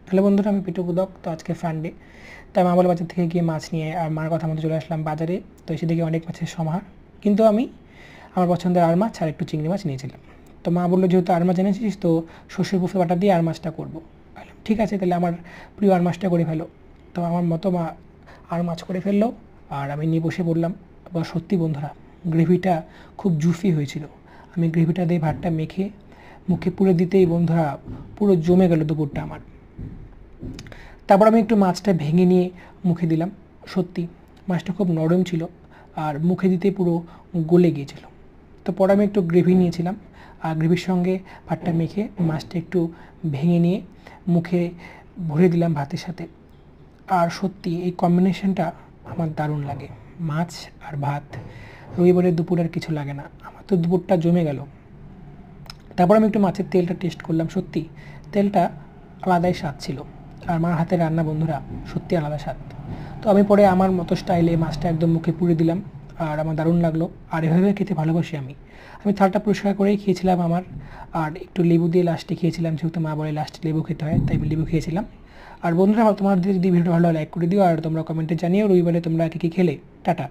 Hello বন্ধুরা, আমি পিটু বুদক। তো আজকে সানডে, তাই মা বলে বাজার থেকে গিয়ে মাছ নিয়ে আর মার কথা মতো চলে আসলাম বাজারে। তো এসে দেখি অনেক মাছের সমাহার, কিন্তু আমি আমার পছন্দের আর মাছ আর একটু চিংড়ি মাছ নিয়েছিলাম। তো মা বললো, যেহেতু আর মাছ এনেছিস তো সর্ষের বুফে বাটা দিয়ে আর মাছটা করবো। বললাম ঠিক আছে, তাহলে আমার প্রিয় আর মাছটা করে ফেলো। তো আমার মতো মা আর মাছ করে ফেললো আর আমি নিয়ে বসে পড়লাম। আবার সত্যি বন্ধুরা, গ্রেভিটা খুব জুসি হয়েছিল। আমি গ্রেভিটা দিয়ে ভাতটা মেখে মুখে পুরে দিতেই বন্ধুরা পুরো জমে গেল দুপুরটা আমার। তারপর আমি একটু মাছটা ভেঙে নিয়ে মুখে দিলাম। সত্যি মাছটা খুব নরম ছিল আর মুখে দিতেই পুরো গলে গিয়েছিল। তো পরে আমি একটু গ্রেভি নিয়েছিলাম আর গ্রেভির সঙ্গে ভাতটা মেখে মাছটা একটু ভেঙে নিয়ে মুখে ভরে দিলাম ভাতের সাথে। আর সত্যি এই কম্বিনেশনটা আমার দারুণ লাগে, মাছ আর ভাত। রবিবারের দুপুর আর কিছু লাগে না, আমার তো দুপুরটা জমে গেল। তারপর আমি একটু মাছের তেলটা টেস্ট করলাম। সত্যি তেলটা আলাদাই স্বাদ ছিল। আর মার হাতের রান্না বন্ধুরা সত্যি আলাদা স্বাদ। তো আমি পরে আমার মতো স্টাইলে মাছটা একদম মুখে পুরে দিলাম আর আমার দারুণ লাগলো। আর এভাবে খেতে ভালোবাসি আমি। আমি থালটা পরিষ্কার করেই খেয়েছিলাম আমার। আর একটু লেবু দিয়ে লাস্টে খেয়েছিলাম, যেহেতু মা বলে লাস্টে লেবু খেতে হয়, তাই আমি লেবু খেয়েছিলাম। আর বন্ধুরা, তোমাদের যদি ভিডিওটা ভালো হয় লাইক করে দিও আর তোমরা কমেন্টে জানিও রবিবারে তোমরা কী কী খেলে। টাটা।